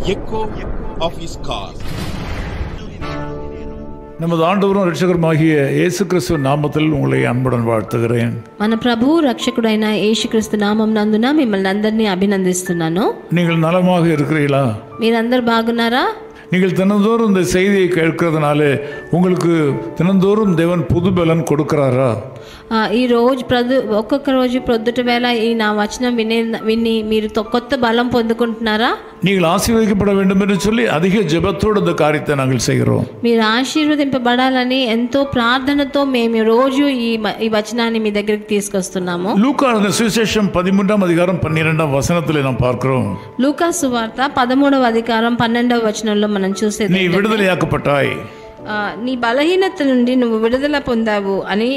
echo of his call. நமது ஆண்டவரும் ரட்சகருமாகிய இயேசு கிறிஸ்து நாமத்தில் உங்களை அன்புடன் வாழ்த்துகிறேன். మన ప్రభువు రక్షకుడైన యేసుక్రీస్తు నామమునందున మిమ్మల్ని అందరినీ అభినందిస్తున్నాను. நீங்கள் నలமாக இருக்கிறீர்களா? మీరందరూ బాగున్నారా? நீங்கள் தினந்தோறும் இந்த செய்தியை கேட்கறதுனால உங்களுக்கு தினந்தோறும் தேவன் புது பலன் கொடுக்கிறாரா? ఈ రోజు ఒక్కొక్క రోజు ప్రొద్దుట వేళ ఈ నా వచనం విని మీరు కొత్త బలం పొందుకుంటున్నారా? நீங்கள் ఆశీర్వదించబட வேண்டும் என்று சொல்லி அதிக ஜெபத்தோடு இந்த காரியத்தை நாங்கள் செய்கிறோம். మీరు ఆశీర్వదింపబడాలని ఎంతో ప్రార్థనతో మేము రోజు ఈ వచనాన్ని మీ దగ్గరికి తీసుకొస్తున్నాము. లూకా సువిశేషం 13వ అధికారం 12వ వచనத்தில் நாம் பார்க்கிறோம். లూకా సువార్త 13వ అధికారం 12వ వచనంలో మనం చూసేది நீ விடுதலையாக்கப்பட்டாய், నీ బలహీనత నుండి నువ్వు విడుదల పొందావు అని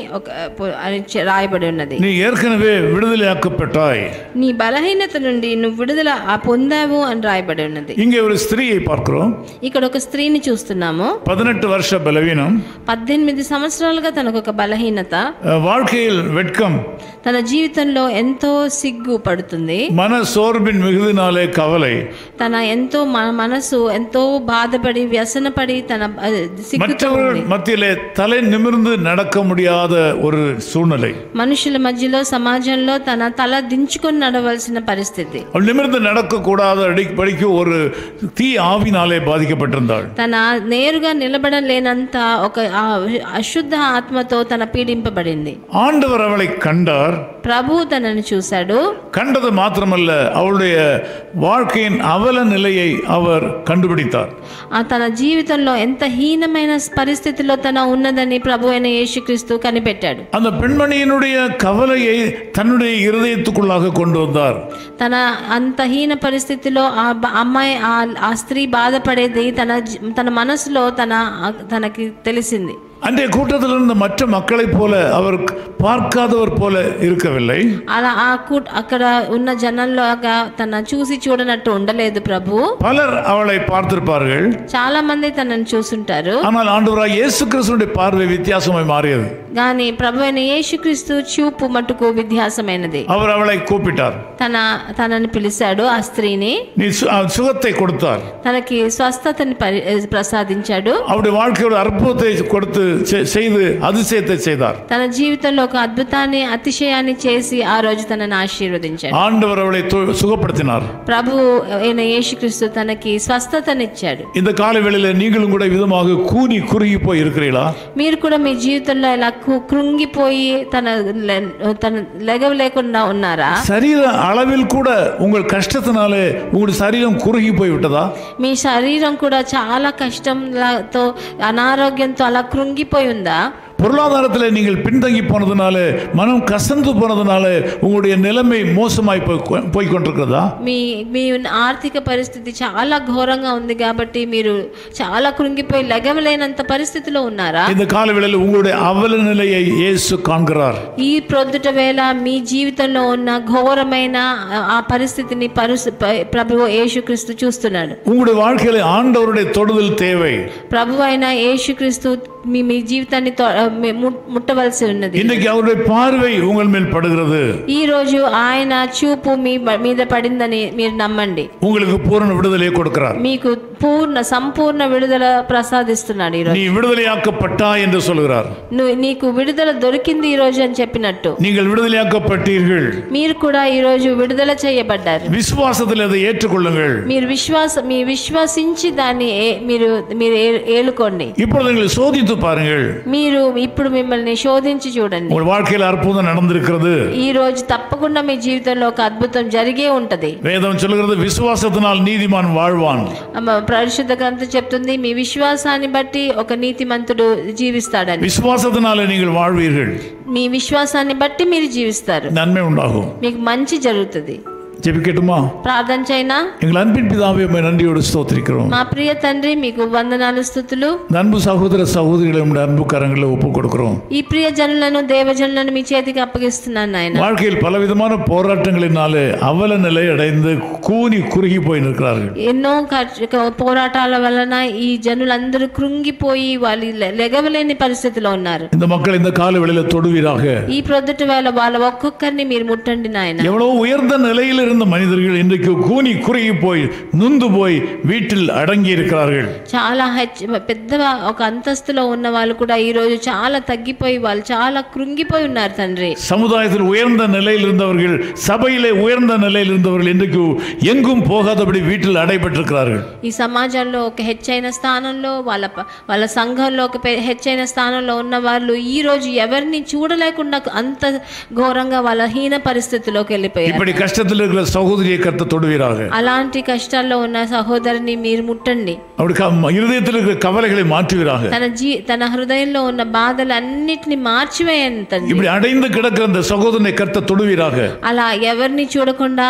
రాయబడి ఉన్నది. நீ ஏற்கனவே விடுதலையாக்கப்பட்டாய், నీ బలహీనత నుండి నువ్వు విడుదల పొందావు అని రాయబడి ఉన్నది. இங்கே ஒரு ஸ்திரீயை பார்க்கிறோம். ఇక్కడ ఒక స్త్రీని చూస్తున్నాము. 18 வருஷ பலவீனம், 18 సంవత్సరాలుగా తనకు ఒక బలహీనత, வாழ்க்கையில் வெட்கம், తన జీవితంలో ఎంతో సిగ్గు పడుతుంది, మన సోర్బిన్ మిగుదినాలే కవలై, తన ఎంతో మనసు ఎంతో బాధపడి వ్యసనపడి తన மற்றவர்கள் மத்தியிலே தலை நிமிர்ந்து நடக்க முடியாத ஒரு சூழ்நிலை, మనుషుల మధ్యలో సమాజంలో తన తల దించుకొని నడవలసిన పరిస్థితి, நிமிர்ந்து நடக்க கூடாத படிக்கு ஒரு தீ ஆவினாலே பாதிக்கப்பட்டிருந்தாள். తన నేరుగా నిలబడలేనంత ఒక అశుద్ధ ఆత్మతో తన పీడింపబడింది. ஆண்டவர் அவளை கண்டார். ప్రభు తనను చూశాడు. கண்டது மாத்திரமல்ல, அவளுடைய வாழ்க்கையின் அவல நிலையை அவர் கண்டுபிடித்தார். తన జీవితంలో ఎంత హీనమైన పరిస్థితిలో తన ఉన్నదని ప్రభు అయిన యేసుక్రీస్తు కనిపెట్టాడు. அந்த பெண்மணியினுடைய கவலையை தன்னுடைய இருதயத்துக்குள்ளாக கொண்டு வந்தார். తన అంత హీన పరిస్థితిలో ఆ అమ్మాయి ఆ స్త్రీ బాధపడేది తన మనసులో తనకి తెలిసింది. அன்றைய கூட்டத்தில் இருந்த மற்ற மக்களைப் போல அவர் பார்க்காதவர் போல இருக்கவில்லை. అలా అక్కడ ఉన్న జనంలోగా తన చూసి చూడనట్టు ఉండలేదు ప్రభు. பலர் அவளை பார்த்திருப்பார்கள், చాలా మంది తనను చూసుంటారు. ஆனால் ஆண்டவராகிய இயேசு கிறிஸ்துவின் பார்வை வித்தியாசமாய் மாறியது. కానీ ప్రభు అయిన యేసుక్రీస్తు చూపు మట్టుకు వ్యత్యాసమైనది. அவர் அவளை கூப்பிட்டார், తనని పిలిచాడు. ఆ స్త్రీని நீ சுகத்தை கொடுத்தார், తనకి స్వస్థతని ప్రసాదించాడు. அவருடைய வாழ்க்கையோட அற்புதத்தை கொடுத்து செய்து அதிசயத்தை செய்தார். తన జీవితంలో ఒక అద్భుతాన్ని అతిశయాన్ని చేసి ఆ రోజు తనని ఆశీర్వదించాడు. ஆண்டவர் அவளை சுகப்படுத்தினார். ప్రభు అయిన యేసుక్రీస్తు తనకి స్వస్థతనిచ్చాడు. இந்த காலை வேளையில நீங்களும் கூட விதமாக கூனி குறுகி போய் இருக்கிறீர்களா? మీరు కూడా మీ జీవితంలో ఇలా కృంగిపోయి తన లెగవలేకుండా ఉన్నారా? శరీర அளவில் கூட உங்கள் கஷ்டத்தினாலே உங்களுடைய சரீரம் குறுகி போய் விட்டதா? మీ శరీరం కూడా చాలా కష్టంతో అనారోగ్యంతో అలా కృంగిపోయి ఉందా? பொருளாதாரத்தில் நீங்கள் பின்தங்கி போனதுனால, மனம் கசந்து போனதுனால உங்களுடைய நிலைமை மோசமாய் போய் கொண்டிருக்கிறதா? మీ ఆర్థిక పరిస్థితి చాలా ఘోరంగా ఉంది కాబట్టి మీరు చాలా కృంగిపోయి లెగవలేనంత పరిస్థితిలో ఉన్నారా? இந்த கால வேளையில் உங்களுடைய அவல நிலையை இயேசு காண்கிறார். ఈ ప్రొద్దుట వేళ మీ జీవితంలో ఉన్న ఘోరమైన ఆ పరిస్థితిని ప్రభువు యేసుక్రీస్తు చూస్తున్నాడు. உங்களுடைய வாழ்க்கையில ஆண்டவருடைய தொடுதல் தேவை. ప్రభు అయిన యేసుక్రీస్తు మీ జీవితాన్ని ముట్టవలసి ఉన్నది. இன்னைக்கு அவருடைய பார்வை உங்கள் மேல் படுகிறது. ఈ రోజు ఆయన చూపు మీ మీద పడిందని మీరు నమ్మండి. உங்களுக்கு பூரண விடுதலை கொடுக்கிறார். మీకు సంపూర్ణ విడుదల ప్రసాదిస్తున్నాడు. ఈ రోజు நீ விடுதலையாக்கப்பட்டாய் என்று சொல்கிறார். నీకు విడుదల దొరికింది ఈ రోజు అని చెప్పినట్టు நீங்கள் விடுதலையாக்கப்பட்டீர்கள். మీరు కూడా ఈ రోజు విడుదల చేయబడ్డారు. విశ్వాసத்தில் அதை ஏற்றுக்கொள்ளுங்கள். మీరు విశ్వసించి దాన్ని మీరు ఏలుకోండి. இப்பொழுது நீங்கள் சோதித்து பாருங்கள். మీరు ఇప్పుడు మిమ్మల్ని శోధించి చూడండి. உங்கள் வாழ்க்கையில் அற்புதம் நடந்திருக்கிறது. ఈ రోజు తప్పకుండా మీ జీవితంలో ఒక అద్భుతం జరిగే ఉంటది. வேதம் சொல்கிறது, விசுவாசத்தினால் நீதிமான் வாழ்வான். పరిశుద్ధ గ్రంథం చెప్తుంది, మీ విశ్వాసాన్ని బట్టి ఒక నీతిమంతుడు జీవిస్తాడని. விசுவாசத்தினாலே நீங்கள் வாழ்வீர்கள். మీ విశ్వాసాన్ని బట్టి మీరు జీవిస్తారు. நன்மை உண்டாகும். మీకు మంచి జరుగుతుంది. ஜெபிக்கட்டுமா? ప్రార్థన చేయనా? எங்கள் அன்பின் பிதாவே, உம்மை நன்றியோடு ஸ்தோத்திரிக்கிறோம். మా ప్రియ తండ్రి, మీకు వందనాలు స్తుతులు. அன்பு சகோதர சகோதரிகளை உம்முடைய அன்பு கரங்களில் ஒப்புக் கொடுக்கிறோம். ఈ ప్రియ జనులను దేవజనులను మీ చేతికి అప్పగిస్తున్నాను నాయన. வாழ்க்கையில் பலவிதமான போராட்டங்களினாலே அவல நிலை அடைந்து கூனி குறுகி போய் நிற்கிறார்கள். ఎన్నో పోరాటాల వలన ఈ జనులందరూ కృంగిపోయి వాళ్ళు లెగవలేని పరిస్థితిలో ఉన్నారు. இந்த மக்கள் இந்த கால வேளையில தொடுவீராக. ఈ ప్రొద్దుట వేళ వాళ్ళ ఒక్కొక్కరిని మీరు ముట్టండి నాయన. எவ்வளவு உயர்ந்த நிலையில் இருந்த மனிதர்கள் இன்றைக்கு கூனி குறுகி போய் நொந்து போய் வீட்டில் அடங்கி இருக்கிறார்கள். చాలా పెద్ద ఒక అంతస్తులో ఉన్న వాళ్ళు కూడా ఈ రోజు చాలా తగ్గిపోయి వాళ్ళు చాలా కృంగిపోయి ఉన్నారు తండ్రి. சமுதாயத்தில் உயர்ந்த நிலையில் இருந்தவர்கள், சபையிலே உயர்ந்த நிலையில் இருந்தவர்கள் இன்றைக்கு எங்கும் போகாதபடி வீட்டில் அடைபட்டிருக்கிறார்கள். ఈ సమాజంలో ఒక హెచ్చైన స్థానంలో వాళ్ళ సంఘంలో ఒక హెచ్చైన స్థానంలో ఉన్న వాళ్ళు ఈ రోజు ఎవరిని చూడలేకుండా అంత ఘోరంగా వాళ్ళ హీన పరిస్థితిలోకి వెళ్ళిపోయారు. இப்படி கஷ்டத்தில் இருக்கிற சகோதரியை கர்த்தர் தொடுவீராக. అలాంటి కష్టాల్లో ఉన్న సహోదరుని మీరు ముట్టండి. அப்படி இருதயத்தில் இருக்கிற கவலைகளை மாற்றுவீராக. తన హృదయంలో ఉన్న బాధలన్నిటిని మార్చివేయండి తండ్రి. இப்படி அடைந்து கிடக்கிற அந்த சகோதரனை கர்த்தர் தொடுவீராக. అలా ఎవరిని చూడకుండా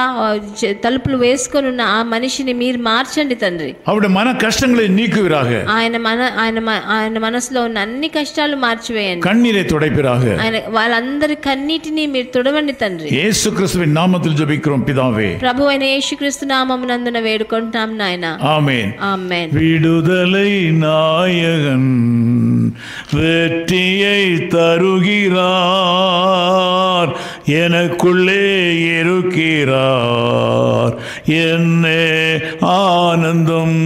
తలుపులు వేసుకొని ఉన్న ఆ మనిషిని మీరు మార్చండి తండ్రి. அவருடைய மன கஷ்டங்களை நீக்குவீராக. ఆయన మనసులో ఉన్న అన్ని కష్టాలు మార్చివేయండి. கண்ணீரை துடைப்பீராக. వాళ్ళందరి కన్నీటిని మీరు తుడవండి తండ్రి. యేసు క్రీస్తుவின் நாமத்தில் ஜெபிக்கிறோம் பிதாவே. ప్రభువైన యేసుక్రీస్తు నామమునందున వేడుకుంటాం నాయనా. ஆமென். ஆமென். விடுதலை நாயகன் வெற்றியை தருகிறார், எனக்குள்ளே இருக்கிறார், என்னே ஆனந்தம்.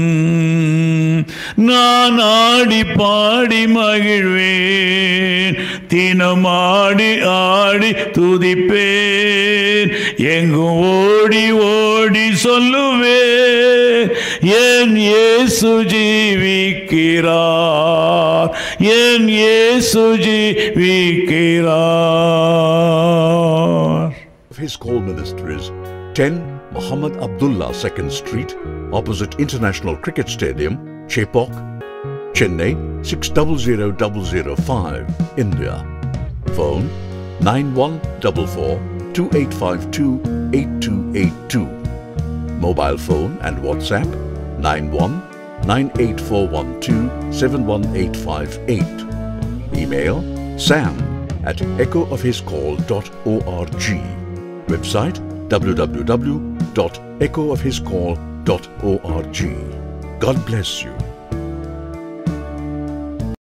நான் ஆடி பாடி மகிழ்வேன், தினமாடி ஆடி துதிப்பேன், எங்கும் ஓடி ஓடி சொல்லுவேன், என் இயேசு ஜீவிக்கிறார், என் இயேசு ஜீவிக்கிறார். His Call Ministries, 10 Muhammad Abdullah 2nd Street, opposite International Cricket Stadium, Chepauk, Chennai 600005, India. Phone 914428528282. Mobile phone and WhatsApp 919841271858. Email sam@echoofhiscall.org. Website www.echoofhiscall.org. God bless you.